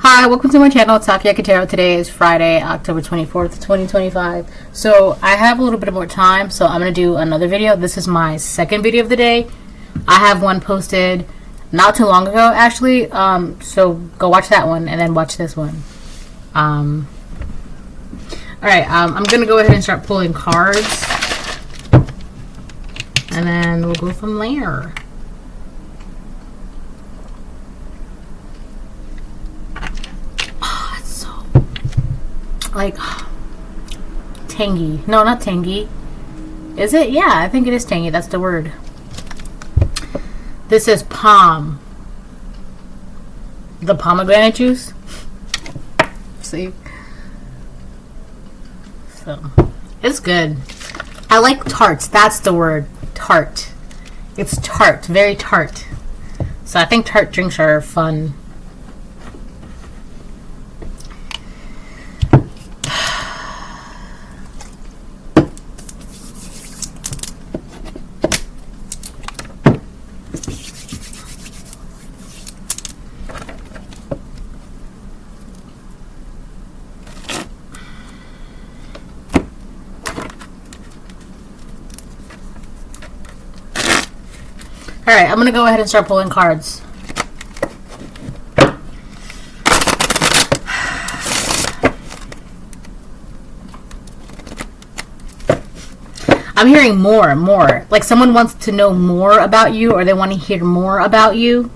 Hi, welcome to my channel. It's Sakia Katero. Today is Friday, October 24th, 2025. So I have a little bit more time, so I'm going to do another video. This is my second video of the day. I have one posted not too long ago, actually. So go watch that one and then watch this one. Alright, I'm going to go ahead and start pulling cards. And then we'll go from there. Like tangy. No, not tangy. Is it? Yeah, I think it is tangy. That's the word. This is palm. The pomegranate juice. See? So, it's good. I like tarts. That's the word. Tart. It's tart. Very tart. So I think tart drinks are fun. Alright, I'm going to go ahead and start pulling cards. I'm hearing more and more. Like someone wants to know more about you, or they want to hear more about you.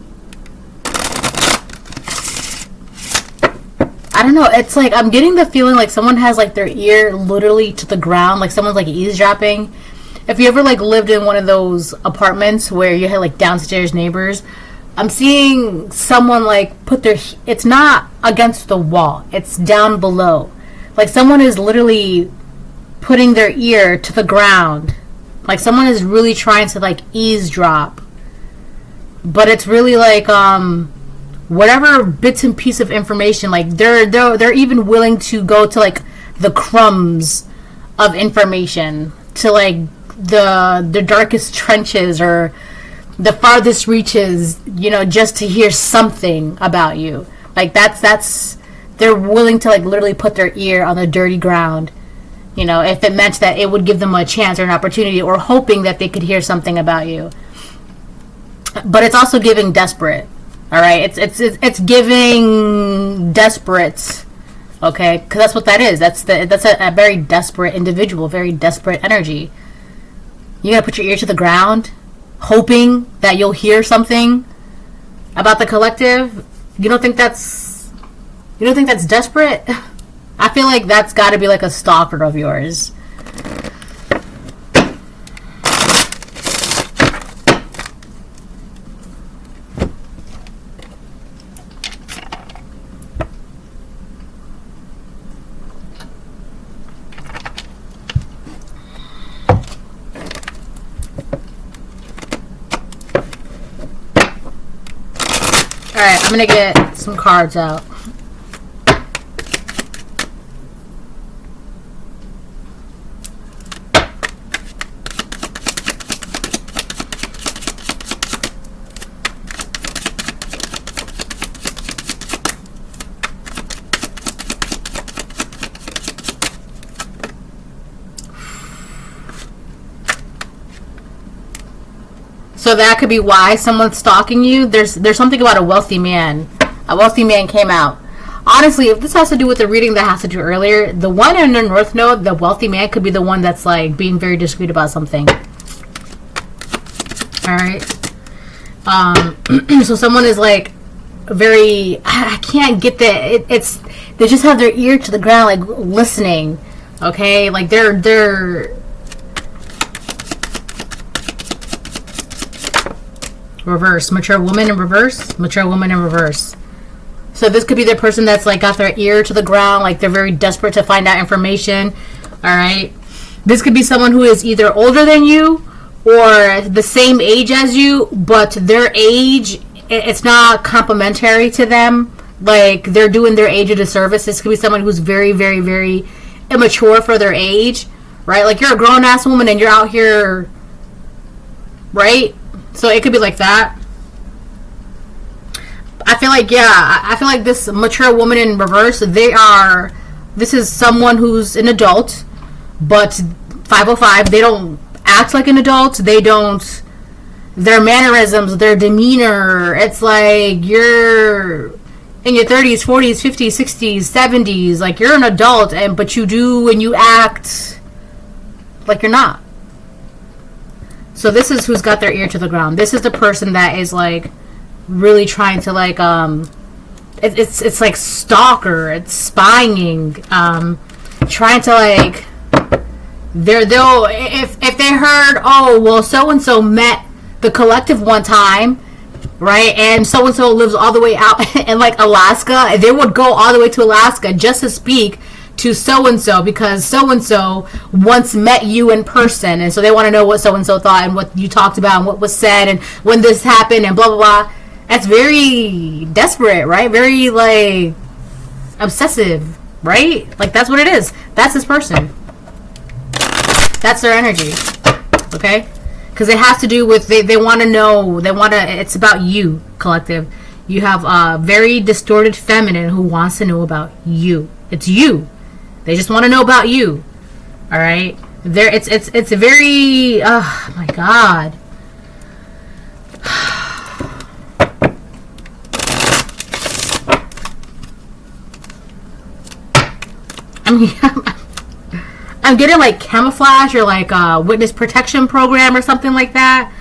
I don't know. It's like I'm getting the feeling like someone has like their ear literally to the ground. Like someone's like eavesdropping. If you ever like lived in one of those apartments where you had like downstairs neighbors, I'm seeing someone like put their, it's not against the wall, it's down below. Like someone is literally putting their ear to the ground. Like someone is really trying to like eavesdrop. But it's really like whatever bits and pieces of information, like they're even willing to go to like the crumbs of information, to like the darkest trenches or the farthest reaches, you know, just to hear something about you. Like that's they're willing to like literally put their ear on the dirty ground, you know, if it meant that it would give them a chance or an opportunity, or hoping that they could hear something about you. But it's also giving desperate. All right, it's giving desperate. Okay, because that's what that is. That's a very desperate individual, very desperate energy. You gotta put your ear to the ground, hoping that you'll hear something about the collective. You don't think that's desperate? I feel like that's got to be like a stalker of yours. Alright, I'm gonna get some cards out. So that could be why someone's stalking you. There's something about a wealthy man. A wealthy man came out. Honestly, if this has to do with the reading that has to do earlier, the one in the North Node, the wealthy man, could be the one that's like being very discreet about something. Alright. So someone is like very, I can't get that. It's they just have their ear to the ground, like listening. Okay? Like they're reverse. Mature woman in reverse. Mature woman in reverse. So this could be the person that's like got their ear to the ground, like they're very desperate to find out information. Alright. This could be someone who is either older than you or the same age as you, but their age, it's not complimentary to them. Like they're doing their age a disservice. This could be someone who's very, very, very immature for their age. Right? Like you're a grown ass woman and you're out here, right? So it could be like that. I feel like, yeah, I feel like this mature woman in reverse, this is someone who's an adult, but 505, they don't act like an adult. They don't, their mannerisms, their demeanor, it's like you're in your 30s, 40s, 50s, 60s, 70s, like you're an adult, but you do and you act like you're not. So this is who's got their ear to the ground. This is the person that is like really trying to like it's like stalker, it's spying, trying to like they'll if they heard, oh well, so and so met the collective one time, right, and so lives all the way out in like Alaska, they would go all the way to Alaska just to speak to so and so because so and so once met you in person, and so they want to know what so and so thought and what you talked about and what was said and when this happened and blah blah blah. That's very desperate, right? Very like obsessive, right? Like that's what it is. That's this person. That's their energy. Okay? Because it has to do with they want to know, it's about you, collective. You have a very distorted feminine who wants to know about you. It's you. They just want to know about you. All right? It's very, oh my God. I mean, I'm getting like camouflage or like a witness protection program or something like that.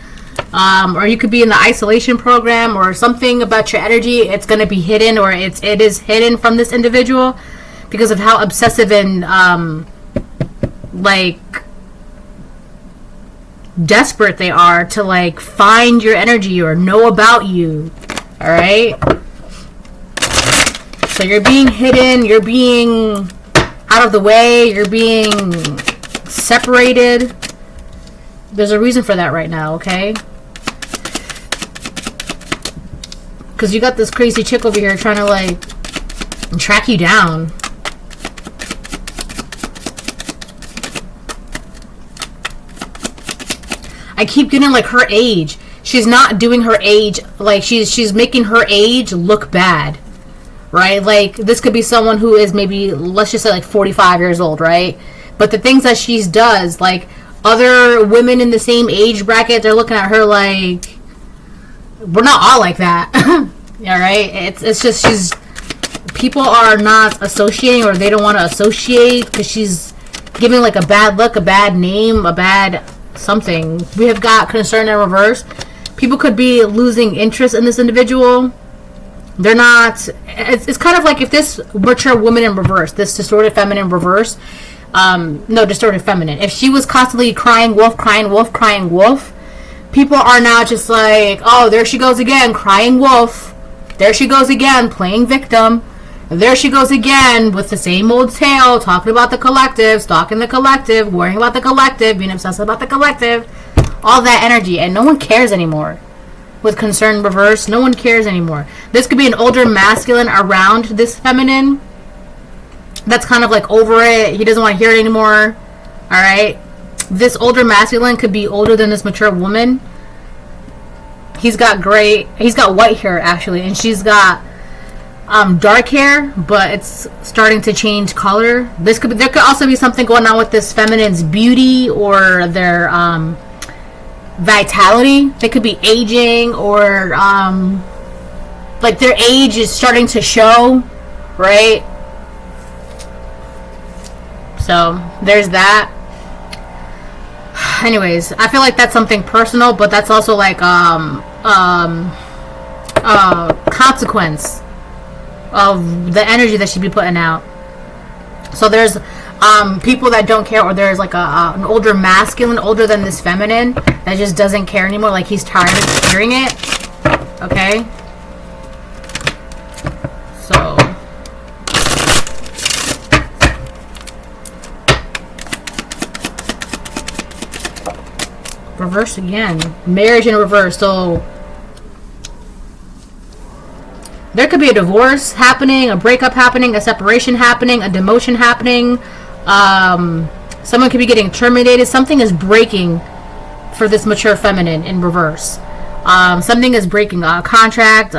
Or you could be in the isolation program or something about your energy. It's going to be hidden, or it is hidden from this individual because of how obsessive and like desperate they are to like find your energy or know about you. All right. So you're being hidden. You're being out of the way, you're being separated. There's a reason for that right now, okay? Because you got this crazy chick over here trying to like track you down. I keep getting like her age. She's not doing her age, like she's making her age look bad. Right? Like, this could be someone who is maybe, let's just say, like, 45 years old, right? But the things that she does, like, other women in the same age bracket, they're looking at her like, we're not all like that. All right? It's just people are not associating, or they don't want to associate because she's giving, like, a bad look, a bad name, a bad something. We have got concern in reverse. People could be losing interest in this individual. They're not, it's kind of like if this mature woman in reverse, this distorted feminine reverse, distorted feminine, if she was constantly crying wolf, crying wolf, crying wolf, people are now just like, oh, there she goes again, crying wolf, there she goes again, playing victim, there she goes again with the same old tale, talking about the collective, stalking the collective, worrying about the collective, being obsessed about the collective, all that energy, and no one cares anymore. With concern reverse, no one cares anymore. This could be an older masculine around this feminine that's kind of like over it. He doesn't want to hear it anymore. Alright? This older masculine could be older than this mature woman. He's got white hair actually, and she's got dark hair, but it's starting to change color. There could also be something going on with this feminine's beauty or their vitality. They could be aging, or like their age is starting to show, right? So there's that. Anyways, I feel like that's something personal, but that's also like consequence of the energy that she'd be putting out. So there's people that don't care, or there's like an older masculine, older than this feminine, that just doesn't care anymore, like he's tired of hearing it. Okay? So reverse again. Marriage in reverse. So there could be a divorce happening, a breakup happening, a separation happening, a demotion happening. Someone could be getting terminated. Something is breaking for this mature feminine in reverse. Something is breaking. A contract,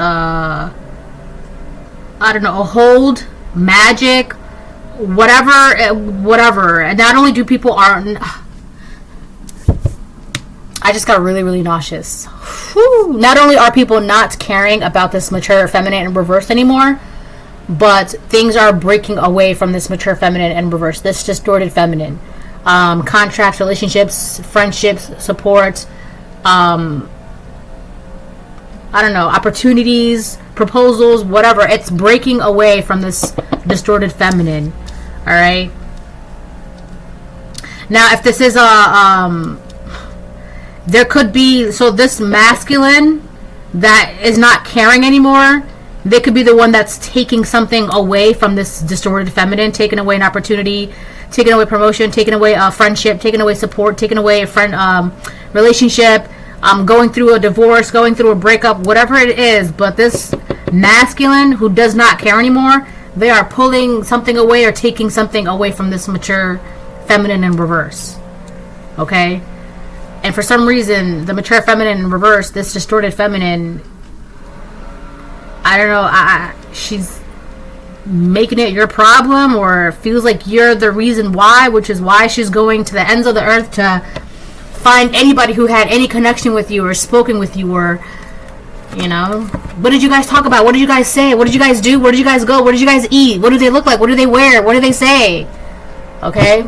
I don't know, a hold, magic, whatever. And not only do people I just got really, really nauseous. Whew. Not only are people not caring about this mature feminine and reverse anymore, but things are breaking away from this mature feminine and reverse, this distorted feminine. Contracts, relationships, friendships, support, I don't know, opportunities, proposals, whatever. It's breaking away from this distorted feminine. All right. Now, if this is there could be, so this masculine that is not caring anymore, they could be the one that's taking something away from this distorted feminine, taking away an opportunity, taking away promotion, taking away a friendship, taking away support, taking away a friend relationship, going through a divorce, going through a breakup, whatever it is. But this masculine who does not care anymore, they are pulling something away or taking something away from this mature feminine in reverse. Okay? And for some reason, the mature feminine in reverse, this distorted feminine, I don't know, she's making it your problem, or feels like you're the reason why, which is why she's going to the ends of the earth to find anybody who had any connection with you or spoken with you, or, you know, what did you guys talk about? What did you guys say? What did you guys do? Where did you guys go? Where did you guys eat? What do they look like? What do they wear? What do they say? Okay?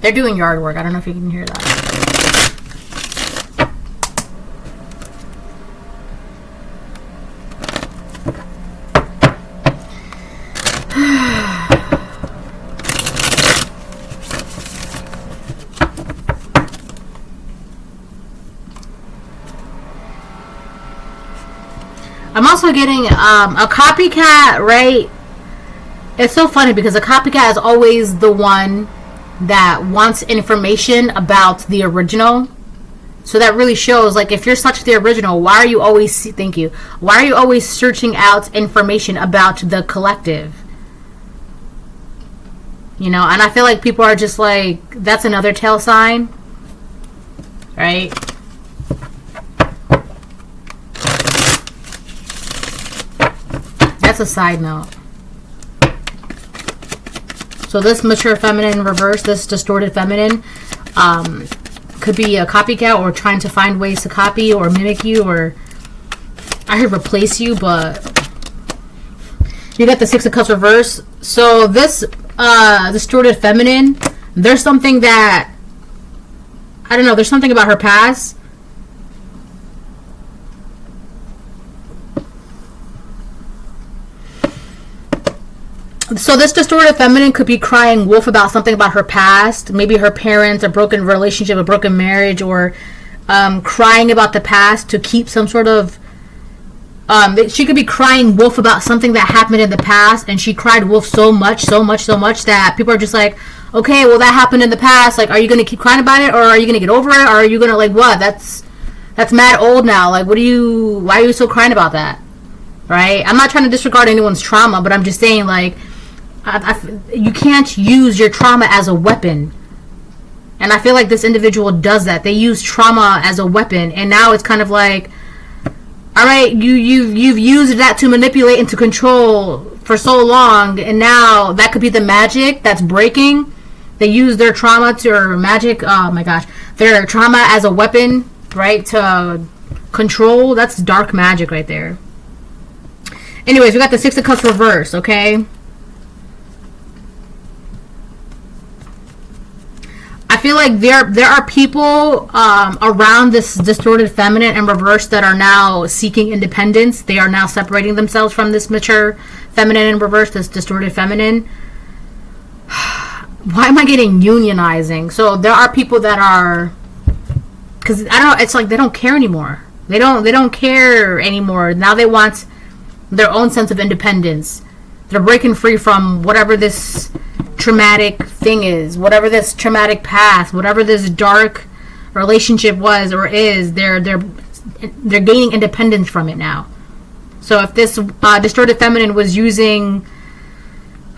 They're doing yard work. I don't know if you can hear that. I'm also getting a copycat, right? It's so funny because a copycat is always the one that wants information about the original. So that really shows, like, if you're such the original, why are you always, thank you, why are you always searching out information about the collective? You know, and I feel like people are just like, that's another tail sign, right? That's a side note. So this mature feminine reverse, this distorted feminine, could be a copycat or trying to find ways to copy or mimic you, or I heard replace you, but you got the Six of Cups reverse. So this distorted feminine, there's something that, I don't know, there's something about her past. So this distorted feminine could be crying wolf about something about her past. Maybe her parents, a broken relationship, a broken marriage, or crying about the past to keep some sort of... she could be crying wolf about something that happened in the past, and she cried wolf so much that people are just like, okay, well, that happened in the past. Like, are you going to keep crying about it, or are you going to get over it, or are you going to, like, what? That's mad old now. Like, why are you still crying about that? Right? I'm not trying to disregard anyone's trauma, but I'm just saying, like, you can't use your trauma as a weapon. And I feel like this individual does that. They use trauma as a weapon, and now it's kind of like, all right, you've used that to manipulate and to control for so long, and now that could be the magic that's breaking. They use their trauma to, or magic, oh my gosh, their trauma as a weapon, right, to control. That's dark magic right there. Anyways, we got the Six of Cups reverse, okay? I feel like there are people around this distorted feminine and reverse that are now seeking independence. They are now separating themselves from this mature feminine and reverse, this distorted feminine. Why am I getting unionizing? So there are people that are, because I don't know, it's like they don't care anymore. They don't care anymore. Now they want their own sense of independence. They're breaking free from whatever this traumatic thing is, whatever this traumatic past, whatever this dark relationship was or is. They're gaining independence from it now. So if this distorted feminine was using,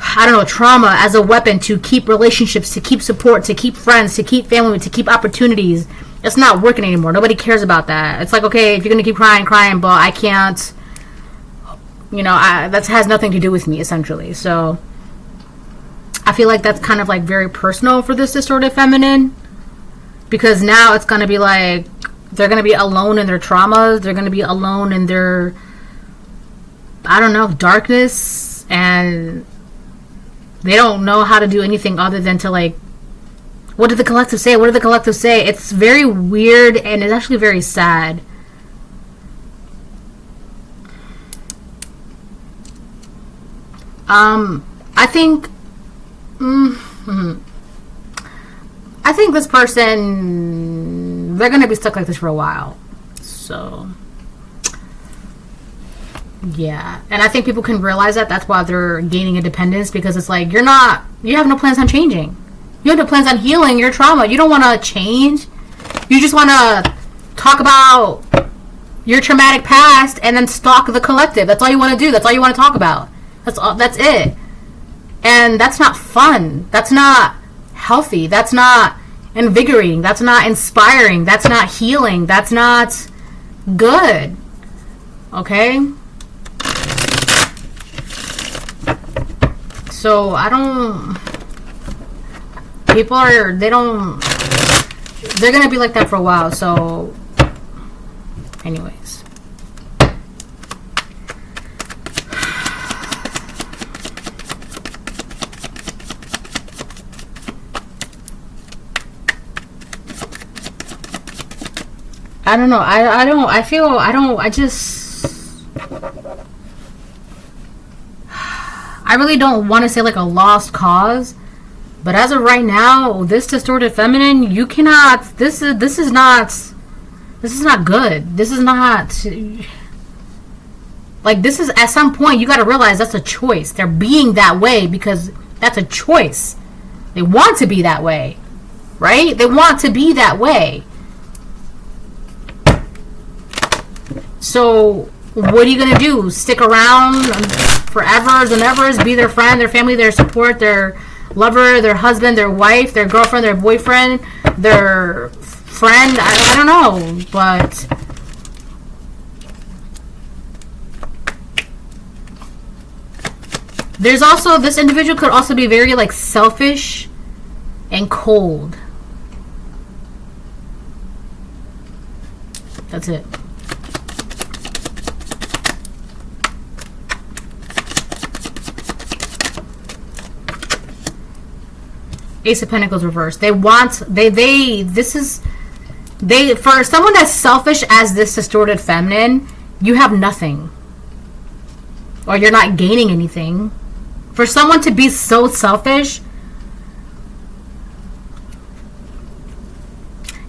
I don't know, trauma as a weapon to keep relationships, to keep support, to keep friends, to keep family, to keep opportunities, it's not working anymore. Nobody cares about that. It's like, okay, if you're gonna keep crying, but I can't You know, that has nothing to do with me, essentially. So I feel like that's kind of like very personal for this distorted feminine, because now it's going to be like they're going to be alone in their traumas. They're going to be alone in their, I don't know, darkness, and they don't know how to do anything other than to like, what did the collective say? What did the collective say? It's very weird, and it's actually very sad. I think this person, they're going to be stuck like this for a while. So, yeah. And I think people can realize that. That's why they're gaining independence, because it's like, you have no plans on changing. You have no plans on healing your trauma. You don't want to change. You just want to talk about your traumatic past and then stalk the collective. That's all you want to do. That's all you want to talk about. That's it. And that's not fun. That's not healthy. That's not invigorating. That's not inspiring. That's not healing. That's not good. Okay? So they're gonna be like that for a while. So anyways. I don't know. I really don't want to say like a lost cause, but as of right now, this distorted feminine, you cannot, this is not good. This is not, like, this is, at some point, you got to realize that's a choice. They're being that way because that's a choice. They want to be that way, right? They want to be that way. So, what are you going to do? Stick around forever and ever? Be their friend, their family, their support, their lover, their husband, their wife, their girlfriend, their boyfriend, their friend? I don't know, but there's also, this individual could also be very, like, selfish and cold. That's it. Ace of Pentacles reversed. For someone as selfish as this distorted feminine, you have nothing. Or you're not gaining anything. For someone to be so selfish,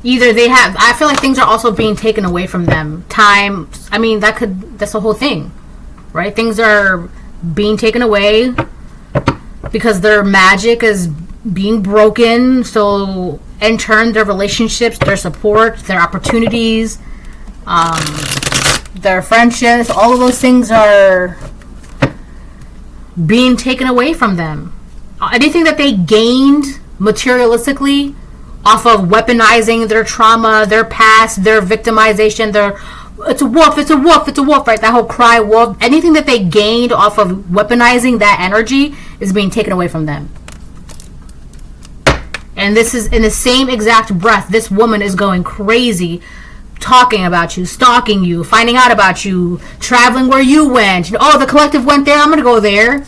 either they have, I feel like things are also being taken away from them. Time, I mean, that's the whole thing, right? Things are being taken away because their magic is being broken. So in turn, their relationships, their support, their opportunities, their friendships, all of those things are being taken away from them. Anything that they gained materialistically off of weaponizing their trauma, their past, their victimization, it's a wolf, it's a wolf, it's a wolf, right? That whole cry wolf. Anything that they gained off of weaponizing that energy is being taken away from them. And this is in the same exact breath. This woman is going crazy, talking about you, stalking you, finding out about you, traveling where you went. Oh, the collective went there, I'm going to go there.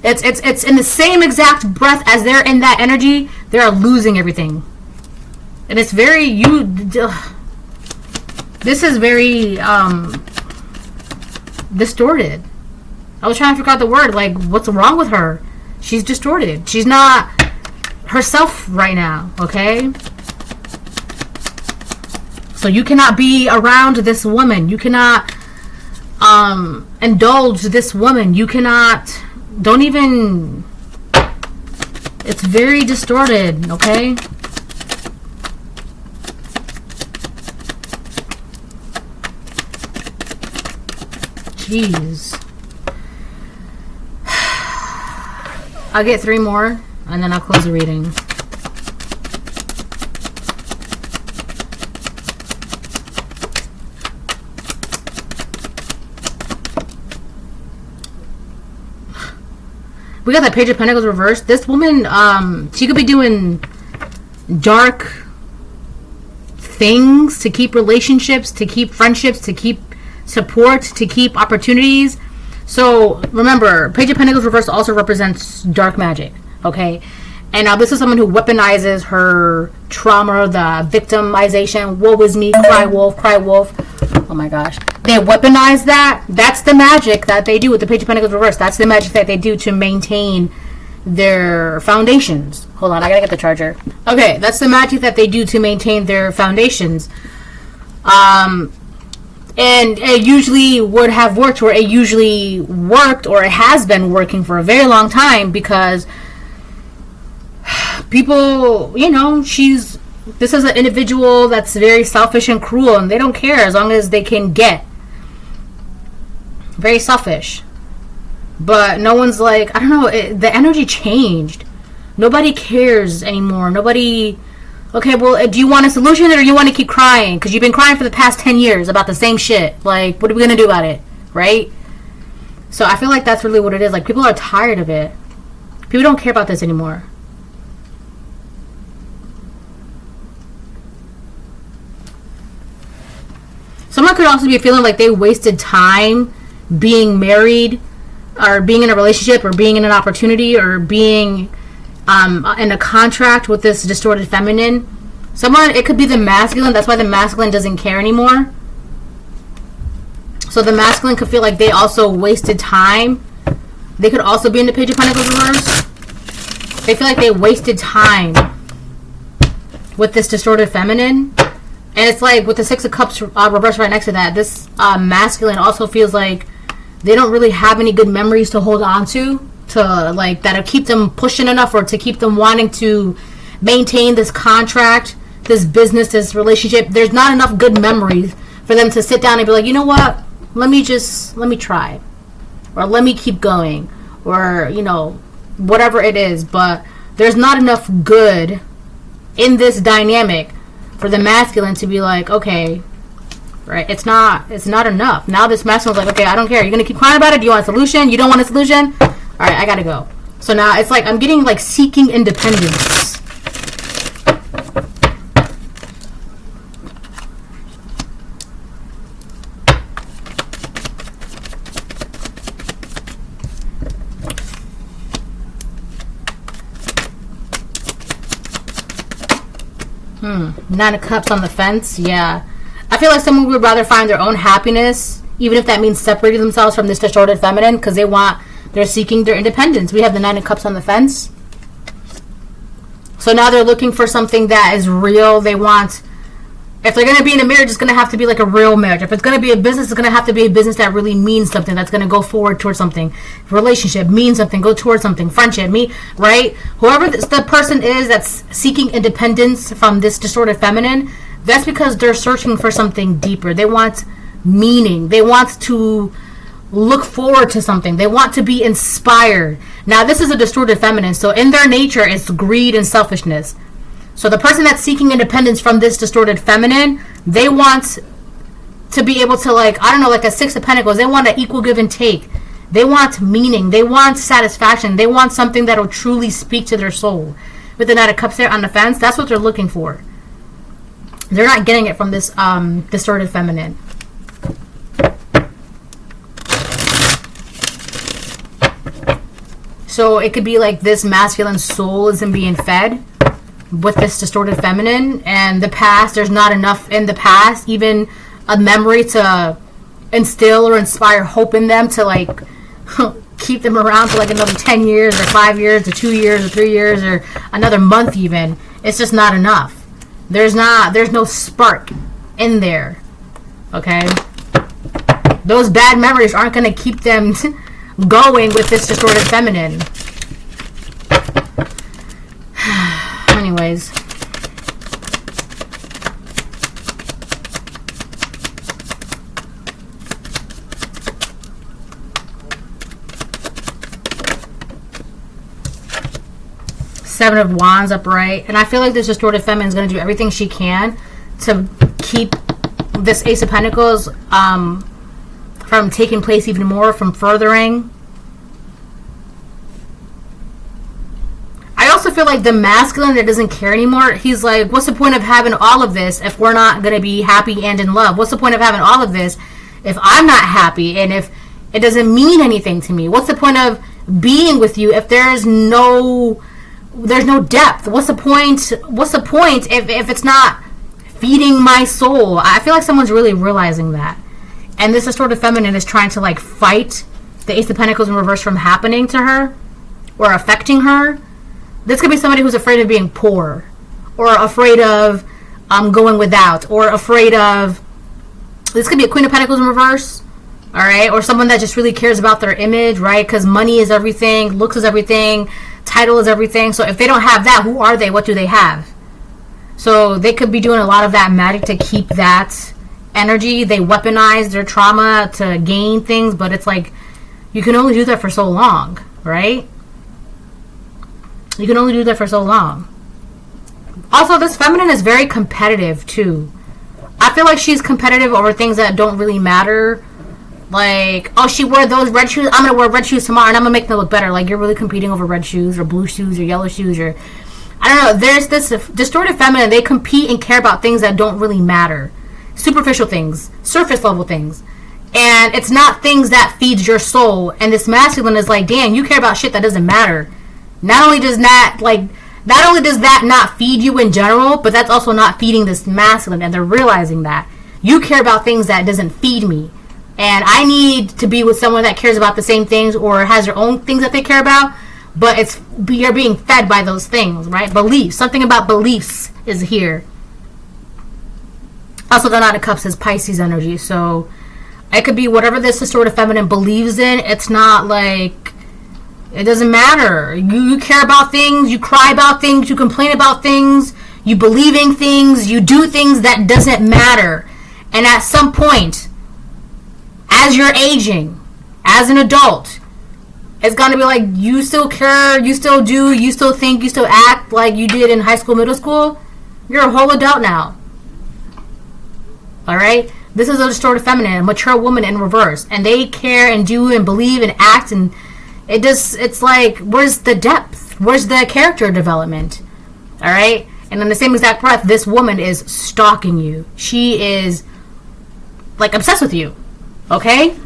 It's in the same exact breath as they're in that energy, they're losing everything. And it's very, this is very distorted. I was trying to figure out the word, like, what's wrong with her? She's distorted. She's not herself right now, okay? So you cannot be around this woman. You cannot indulge this woman. You cannot, don't even, it's very distorted, okay? Jeez. I'll get 3 more and then I'll close the reading. We got the Page of Pentacles reversed. This woman, she could be doing dark things to keep relationships, to keep friendships, to keep support, to keep opportunities. So remember, Page of Pentacles reversed also represents dark magic, okay? And now this is someone who weaponizes her trauma, the victimization, woe is me, cry wolf, cry wolf. Oh my gosh. They weaponize that. That's the magic that they do with the Page of Pentacles reversed. That's the magic that they do to maintain their foundations. Hold on, I gotta get the charger. Okay, that's the magic that they do to maintain their foundations. And it usually would have worked, or it usually worked, or it has been working for a very long time, because people, you know, this is an individual that's very selfish and cruel, and they don't care as long as they can get. Very selfish. But no one's like, I don't know, the energy changed. Nobody cares anymore. Nobody, okay, well, do you want a solution, or do you want to keep crying? Because you've been crying for the past 10 years about the same shit. Like, what are we going to do about it? Right? So I feel like that's really what it is. Like, people are tired of it. People don't care about this anymore. Someone could also be feeling like they wasted time being married, or being in a relationship, or being in an opportunity, or being in a contract with this distorted feminine. Someone, it could be the masculine. That's why the masculine doesn't care anymore. So the masculine could feel like they also wasted time. They could also be in the Page of Pentacles reverse. They feel like they wasted time with this distorted feminine. And it's like with the Six of Cups reversed right next to that, this masculine also feels like they don't really have any good memories to hold on to like that'll keep them pushing enough, or to keep them wanting to maintain this contract, this business, this relationship. There's not enough good memories for them to sit down and be like, you know what, let me try, or let me keep going, or, you know, whatever it is. But there's not enough good in this dynamic for the masculine to be like, okay, right, it's not enough. Now this masculine's like, okay, I don't care. You're gonna keep crying about it? Do you want a solution? You don't want a solution? All right, I gotta go. So now it's like I'm getting like seeking independence. Nine of Cups on the fence. Yeah, I feel like someone would rather find their own happiness, even if that means separating themselves from this distorted feminine, because they're seeking their independence. We have the Nine of Cups on the fence. So now they're looking for something that is real. They want, if they're going to be in a marriage, it's going to have to be like a real marriage. If it's going to be a business, it's going to have to be a business that really means something, that's going to go forward towards something. Relationship means something, go towards something. Friendship, right? Whoever the person is that's seeking independence from this distorted feminine, that's because they're searching for something deeper. They want meaning. They want to look forward to something. They want to be inspired. Now, this is a distorted feminine, so in their nature, it's greed and selfishness. So the person that's seeking independence from this distorted feminine, they want to be able to, like, I don't know, like a Six of Pentacles. They want an equal give and take. They want meaning. They want satisfaction. They want something that will truly speak to their soul. With the Knight of Cups there on the fence, that's what they're looking for. They're not getting it from this distorted feminine. So it could be like this masculine soul isn't being fed with this distorted feminine, and the past, there's not enough in the past, even a memory to instill or inspire hope in them to like keep them around for like another 10 years or 5 years or 2 years or 3 years or another month even. It's just not enough. There's no spark in there. Okay? Those bad memories aren't going to keep them going with this distorted feminine. Anyways. Seven of Wands upright. And I feel like this distorted feminine is going to do everything she can to keep this Ace of Pentacles from taking place even more, from furthering. feel like the masculine that doesn't care anymore, he's like, what's the point of having all of this if we're not going to be happy and in love? What's the point of having all of this if I'm not happy and if it doesn't mean anything to me? What's the point of being with you if there's no depth? What's the point if it's not feeding my soul? I feel like someone's really realizing that. And this distorted feminine is trying to like fight the Ace of Pentacles in reverse from happening to her or affecting her. This could be somebody who's afraid of being poor, or afraid of going without, or afraid of... This could be a Queen of Pentacles in reverse, all right? Or someone that just really cares about their image, right? Because money is everything, looks is everything, title is everything. So if they don't have that, who are they? What do they have? So they could be doing a lot of that magic to keep that energy. They weaponize their trauma to gain things, but it's like you can only do that for so long, right? You can only do that for so long. Also, this feminine is very competitive too. I feel like she's competitive over things that don't really matter. Like, oh, she wore those red shoes, I'm gonna wear red shoes tomorrow and I'm gonna make them look better. Like, you're really competing over red shoes or blue shoes or yellow shoes, or I don't know. There's this distorted feminine. They compete and care about things that don't really matter. Superficial things, surface level things. And it's not things that feeds your soul. And this masculine is like, damn, you care about shit that doesn't matter. Not only does that not feed you in general, but that's also not feeding this masculine. And they're realizing that you care about things that doesn't feed me. And I need to be with someone that cares about the same things or has their own things that they care about. But you're being fed by those things, right? Beliefs. Something about beliefs is here. Also, the Knight of Cups is Pisces energy. So it could be whatever this distorted feminine believes in. It's not like... It doesn't matter. You care about things. You cry about things. You complain about things. You believe in things. You do things that doesn't matter. And at some point, as you're aging, as an adult, it's going to be like, you still care, you still do, you still think, you still act like you did in high school, middle school. You're a whole adult now. Alright? This is a distorted feminine, a mature woman in reverse. And they care and do and believe and act, and it's like, where's the depth? Where's the character development? Alright? And in the same exact breath, this woman is stalking you. She is like obsessed with you. Okay?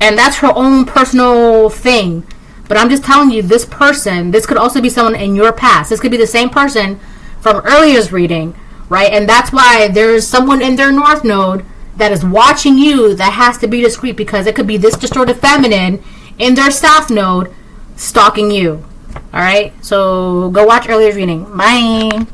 And that's her own personal thing. But I'm just telling you, this person, this could also be someone in your past. This could be the same person from earlier's reading, right? And that's why there's someone in their North Node that is watching you that has to be discreet, because it could be this distorted feminine in their South Node stalking you. Alright? So go watch earlier's reading. Bye.